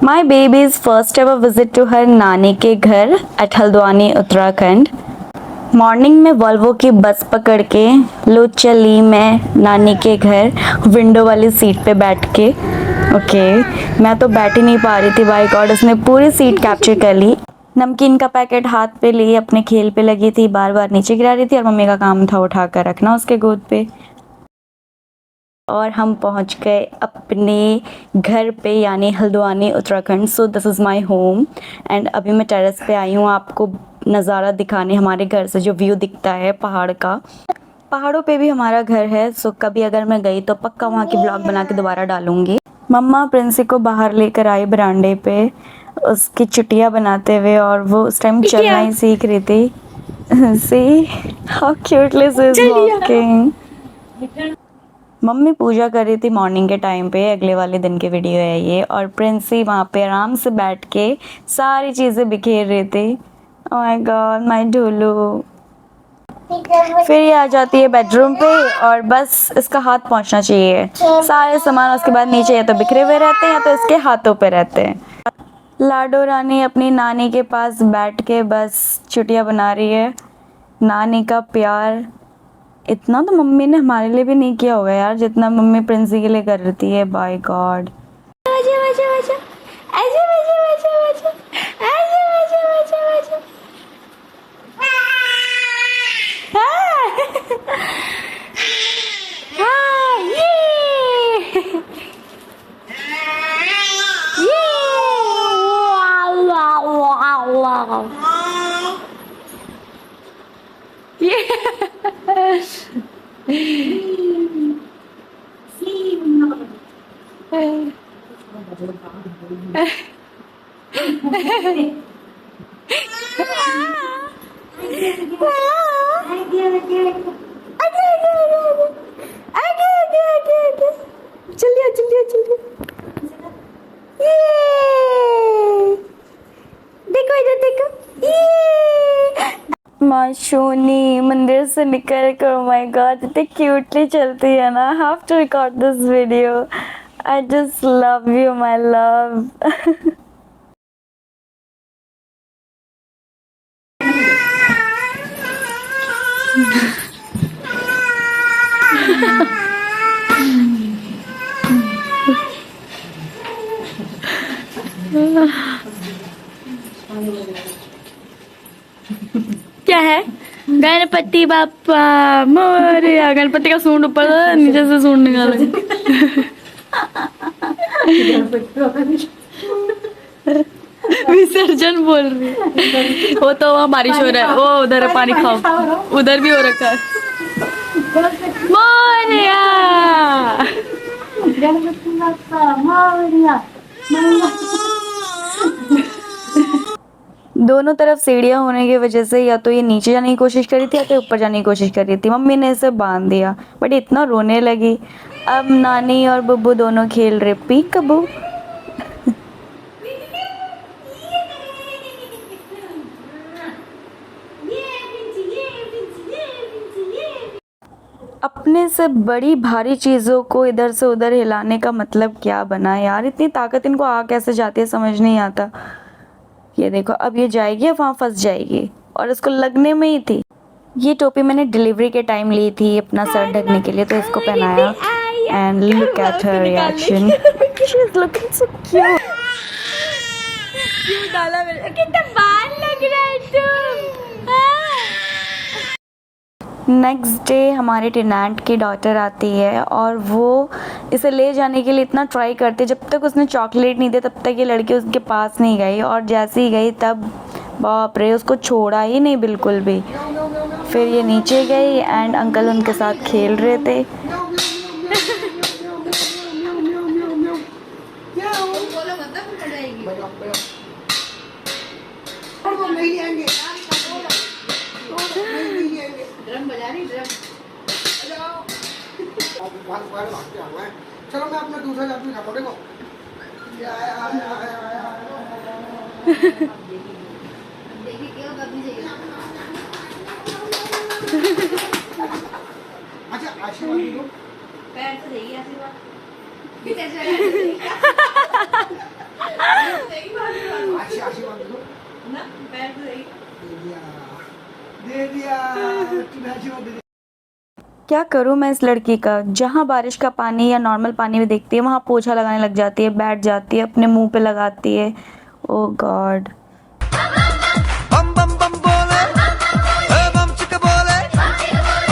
My baby's first ever visit to her नानी के घर at हल्द्वानी उत्तराखंड। मॉर्निंग में वॉल्वो की बस पकड़ के लो चली मैं नानी के घर, विंडो वाली सीट पे बैठ के। ओके मैं तो बैठ ही नहीं पा रही थी, बाय गॉड उसने पूरी सीट कैप्चर कर ली। नमकीन का पैकेट हाथ पे लिए अपने खेल पे लगी थी, बार बार नीचे गिरा रही थी और मम्मी का काम था उठा कर रखना उसके गोद पे। और हम पहुंच गए अपने घर पे यानी Haldwani Uttarakhand. So this is my home and अभी मैं टेरेस पे आई हूँ आपको नज़ारा दिखाने, हमारे घर से जो व्यू दिखता है पहाड़ का। पहाड़ों पे भी हमारा घर है, सो कभी अगर मैं गई तो पक्का वहाँ की ब्लॉग बना के दोबारा डालूंगी। मम्मा प्रिंसी को बाहर लेकर आई बरामदे पे उसकी चुटिया बनाते हुए, और वो उस टाइम चलना ही सीख रही थी। See how cutely she is walking. Mummy puja कर रही थी मॉर्निंग के टाइम पे, अगले वाले दिन की वीडियो है ये। और प्रिंसी वहाँ पे आराम से बैठ के सारी चीज़ें बिखेर रही थी। Oh my God my Dholu. फिर ये आ जाती है बेडरूम पे और बस इसका हाथ पहुँचना चाहिए सारे सामान, उसके बाद नीचे या तो बिखरे हुए रहते हैं या तो इसके हाथों पे रहते हैं। लाडो रानी अपनी नानी के पास बैठ के बस छुट्टियाँ बना रही है। नानी का प्यार इतना तो मम्मी ने हमारे लिए भी नहीं किया होगा यार, जितना मम्मी प्रिंसी के लिए कर रही है। बाय गॉड माशूनी मंदिर से निकल कर, माय गॉड इतने क्यूटली चलती है ना। I have to record this video. I just love you my love. क्या है? गणपति बापा मोरया। गणपति का सूंड ऊपर था, नीचे से सूंड निकाला। विसर्जन बोल रही है। वो तो वहाँ बारिश हो रहा है, वो उधर पानी खाओ, उधर भी हो रखा है। मोरया गणपति बापा मोरया। दोनों तरफ सीढ़ियाँ होने की वजह से या तो ये नीचे जाने की कोशिश कर रही थी या तो ऊपर जाने की कोशिश कर रही थी। मम्मी ने इसे बांध दिया बट इतना रोने लगी। अब नानी और बुब्बू दोनों खेल रहे पीक कबू। अपने से बड़ी भारी चीज़ों को इधर से उधर हिलाने का मतलब क्या बना यार? इतनी ताकत इनको आ कैसे जाती है समझ नहीं आता। ये देखो अब ये जाएगी, वहाँ फंस जाएगी और इसको लगने में ही थी। ये टोपी मैंने डिलीवरी के टाइम ली थी अपना सर ढकने के लिए, तो इसको पहनाया and look at her reaction. She is looking so cute. क्यों डाला मेरे? कितना बाल लग रहा है तुम। नेक्स्ट डे हमारे टेनेंट की डॉटर आती है और वो इसे ले जाने के लिए इतना ट्राई करती है। जब तक उसने चॉकलेट नहीं दिया तब तक ये लड़की उसके पास नहीं गई, और जैसे ही गई तब बाप रे उसको छोड़ा ही नहीं बिल्कुल भी। फिर ये नीचे गई एंड अंकल उनके साथ खेल रहे थे। चलो मैं अपना दूसरा जादू दिखाता हूँ। देखो अच्छा आशीर्वाद दो। पैर से देगी आशीर्वाद। आशीर्वाद दे दो दे दिया तुम्हें आशीर्वाद दे दिया। क्या करूँ मैं इस लड़की का, जहाँ बारिश का पानी या नॉर्मल पानी में देखती है वहाँ पोछा लगाने लग जाती है, बैठ जाती है, अपने मुंह पे लगाती है। ओ गॉड। बम बम बम बोले बम चिक बोले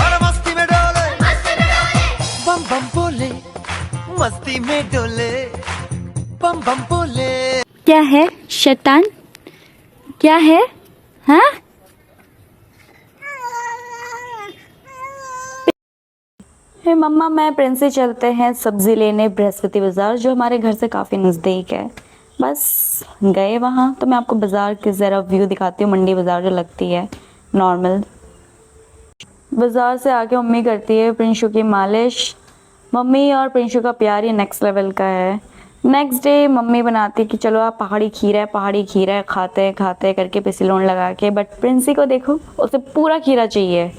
और मस्ती में डोले बम बम बोले मस्ती में डोले बम बम बोले। क्या है शैतान, क्या है? हाँ हे मम्मा, मैं प्रिंस से चलते हैं सब्जी लेने बृहस्पति बाज़ार, जो हमारे घर से काफ़ी नज़दीक है। बस गए वहाँ, तो मैं आपको बाज़ार की ज़रा व्यू दिखाती हूँ, मंडी बाज़ार जो लगती है नॉर्मल। बाज़ार से आके मम्मी करती है प्रिंशु की मालिश। मम्मी और प्रिंशु का प्यार ही नेक्स्ट लेवल का है। नेक्स्ट डे मम्मी बनाती है कि चलो आप पहाड़ी खीरा है खाते खाते करके पिसीलोन लगा के, बट प्रिंसी को देखो, उसे पूरा खीरा चाहिए।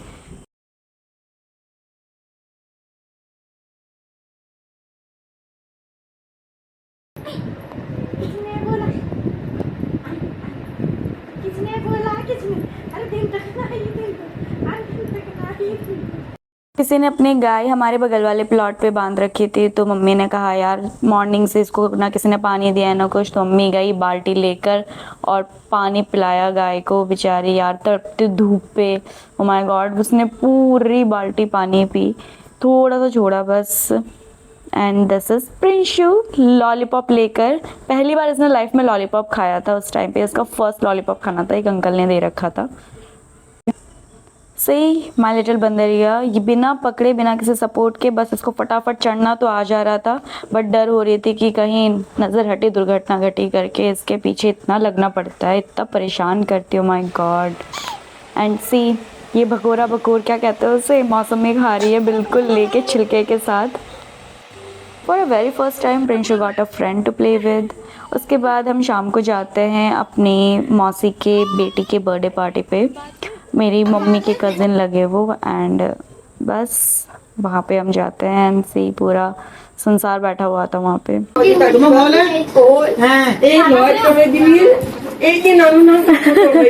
किसी ने अपनी गाय हमारे बगल वाले प्लॉट पे बांध रखी थी, तो मम्मी ने कहा यार मॉर्निंग से इसको ना किसी ने पानी दिया है ना कुछ, तो मम्मी गई बाल्टी लेकर और पानी पिलाया गाय को। बेचारी यार तड़पती धूप पे, ओ माय गॉड, उसने पूरी बाल्टी पानी पी, थोड़ा सा छोड़ा बस। And this is Prinshu lollipop लेकर। पहली बार इसने लाइफ में लॉलीपॉप खाया था, उस टाइम पे इसका फर्स्ट लॉलीपॉप खाना था, एक अंकल ने दे रखा था। सही माय लिटिल बंदरिया, ये बिना पकड़े बिना किसी सपोर्ट के बस इसको फटाफट चढ़ना तो आ जा रहा था, बट डर हो रही थी कि कहीं नज़र हटी दुर्घटना घटी करके। इसके पीछे इतना लगना पड़ता है, इतना परेशान करती हूँ, माय गॉड। एंड सी ये भगोरा बकोर क्या कहते हैं उसे, मौसमी खा रही है बिल्कुल लेके छिलके के साथ। For a very first time Prinshu got a friend to play with. उसके बाद हम शाम को जाते हैं अपनी मौसी के बेटी के बर्थडे पार्टी पे, मेरी मम्मी के कज़िन लगे वो, एंड बस वहाँ पे हम जाते हैं। एंड सी पूरा संसार बैठा हुआ था वहाँ पे।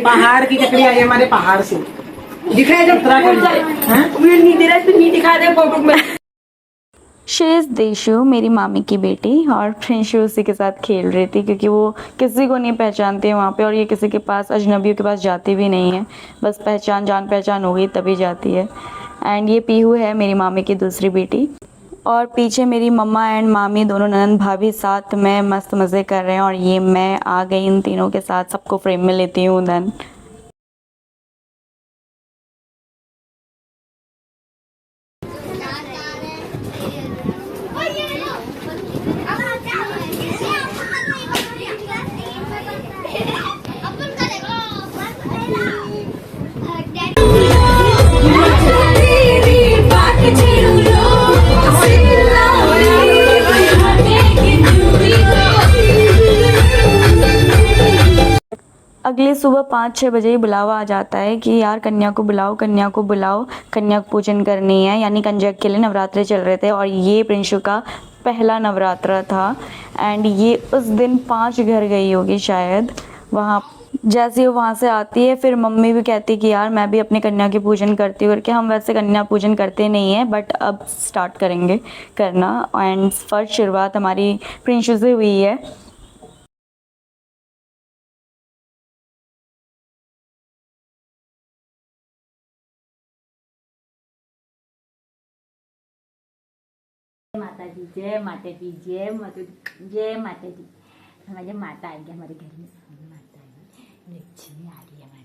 पहाड़ की लकड़ी आई हमारे पहाड़ से दिखाई जब नहीं दे रहा तो नहीं दिखा दे फोटो में। शेष देशु मेरी मामी की बेटी, और प्रिंशु उसी के साथ खेल रही थी क्योंकि वो किसी को नहीं पहचानती है वहाँ पे, और ये किसी के पास, अजनबियों के पास जाती भी नहीं है, बस जान पहचान हो गई तभी जाती है। एंड ये पीहू है मेरी मामी की दूसरी बेटी, और पीछे मेरी मम्मा एंड मामी दोनों ननद भाभी साथ में मस्त मज़े कर रहे हैं, और ये मैं आ गई इन तीनों के साथ, सबको फ्रेम में लेती हूँ। देन अगली सुबह 5-6 बजे ही बुलावा आ जाता है कि यार कन्या को बुलाओ, कन्या को बुलाओ, कन्या पूजन करनी है, यानी कंजक के लिए नवरात्रे चल रहे थे, और ये प्रिंशु का पहला नवरात्रा था। एंड ये उस दिन 5 घर गई होगी शायद। वहाँ जैसे ही वो वहाँ से आती है, फिर मम्मी भी कहती कि यार मैं भी अपनी कन्या की पूजन करती हूँ करके। हम वैसे कन्या पूजन करते नहीं हैं, बट अब स्टार्ट करेंगे करना, एंड फर्स्ट शुरुआत हमारी प्रिंशु से हुई है। माता दी, जय माता दी, जय माता दी, जय माता दी। हमारे माता आएंगे हमारे घर में, माता आई, लक्ष्मी आ रही है हमारे।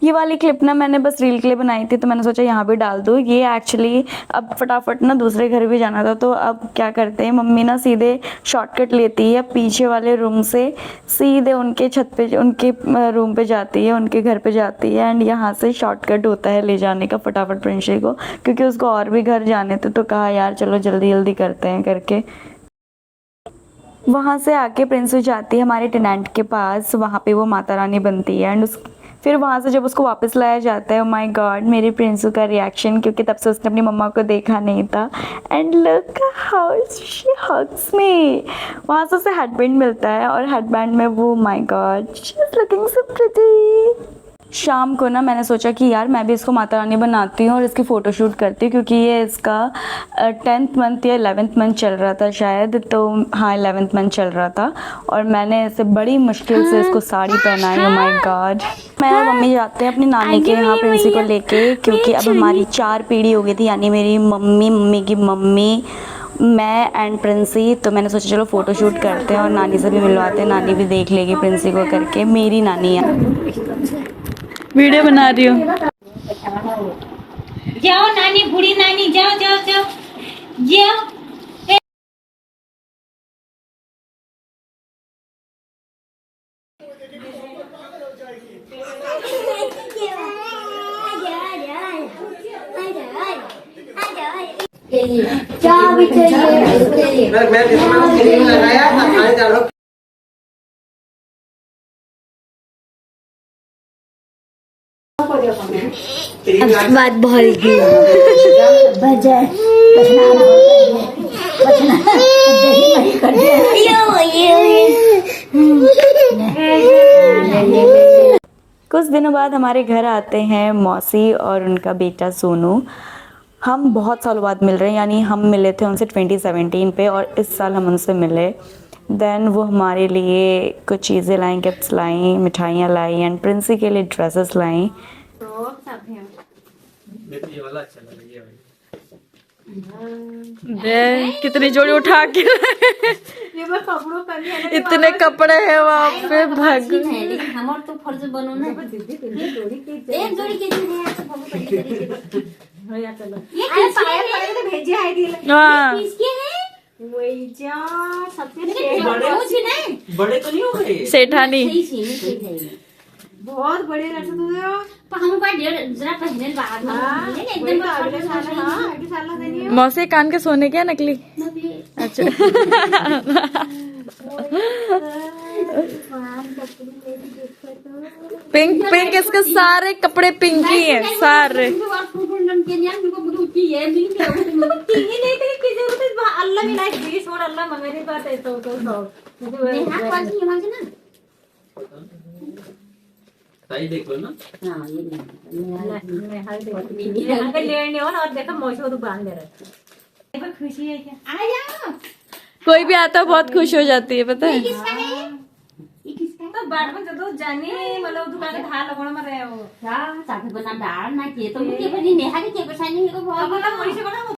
ये वाली क्लिप ना मैंने बस रील के लिए बनाई थी, तो मैंने सोचा यहाँ भी डाल दूँ। ये एक्चुअली अब फटाफट ना दूसरे घर भी जाना था, तो अब क्या करते हैं, मम्मी ना सीधे शॉर्टकट लेती है, पीछे वाले रूम से सीधे उनके छत पे, उनके रूम पे जाती है, उनके घर पे जाती है, एंड यहाँ से शॉर्टकट होता है ले जाने का फटाफट प्रिंशु को, क्योंकि उसको और भी घर जाने थे, तो कहा यार चलो जल्दी जल्दी करते हैं करके। वहाँ से आके प्रिंशु जाती है हमारे टेनेंट के पास, वहाँ पे वो माता रानी बनती है, एंड फिर वहाँ से जब उसको वापस लाया जाता है, ओ माय गॉड, मेरे प्रिंसू का रिएक्शन, क्योंकि तब से उसने अपनी मम्मा को देखा नहीं था। And look how she hugs me. वहाँ से उसे हेडबैंड मिलता है और हेडबैंड में वो, my God, she is looking so pretty. शाम को ना मैंने सोचा कि यार मैं भी इसको माता रानी बनाती हूँ और इसकी फ़ोटोशूट करती हूँ, क्योंकि ये इसका 10th मंथ या 11th मंथ चल रहा था शायद, तो हाँ 11th मंथ चल रहा था। और मैंने इसे बड़ी मुश्किल से इसको साड़ी पहनाई। Oh my God. मैं और मम्मी जाते हैं अपनी नानी के यहाँ प्रिंसी को लेके, क्योंकि अब हमारी 4 पीढ़ी हो गई थी, यानी मेरी मम्मी, मम्मी की मम्मी, मैं एंड प्रिंसी। तो मैंने सोचा चलो फ़ोटो शूट करते हैं और नानी से भी मिलवाते हैं, नानी भी देख लेगी प्रिंसी को करके। मेरी नानी है। वीडियो बना रही हूँ। जाओ नानी, बूढ़ी नानी, जाओ जाओ जाओ जाओ। क्या भी चाहिए? मैं क्रीम लगाया था, खाने जा रहा हूँ। बात बहुत की बजाय कुछ दिनों बाद हमारे घर आते हैं मौसी और उनका बेटा सोनू। हम बहुत सालों बाद मिल रहे हैं, यानी हम मिले थे उनसे 2017 पे और इस साल हम उनसे मिले। देन वो हमारे लिए कुछ चीज़ें लाई, गिफ्ट्स लाई, मिठाइयाँ लाई एंड प्रिंसी के लिए ड्रेसेस लाई। कितनी जोड़ी उठा के इतने कपड़े हैं वहाँ पे, भाग। लेकिन हमार तो फर्ज बनो ना, एक जोड़ी के ये भेजे है दिल। हाँ किसके है? वही जा सबसे बड़े तो नहीं हो गए। सेठानी। बहुत बड़े रखे तुझे। हम का डेढ़ जरा पहले बाद में एकदम अगले साल देनी मौसी कान के सोने क्या नकली? अच्छा। पिंक पिंक, इसके सारे कपड़े पिंक ही हैं सारे। अल्लाह मिला बीस और अल्लाह मेरी बात है तो सही देखो ना। हाँ ये लेने और देखो मौसम तो बांध दे रहा है। खुशी है क्या? आ जाओ। कोई भी आता है बहुत खुश हो जाती है, पता है। ये किसका है? तो बाद में जब जाने मतलब दुकान धार लगवाना में रहे हो। क्या साथ बना दाल ना किए तो मुझे बनी नेहा के परेशानी है तो बहुत। अब मतलब मोरी से बना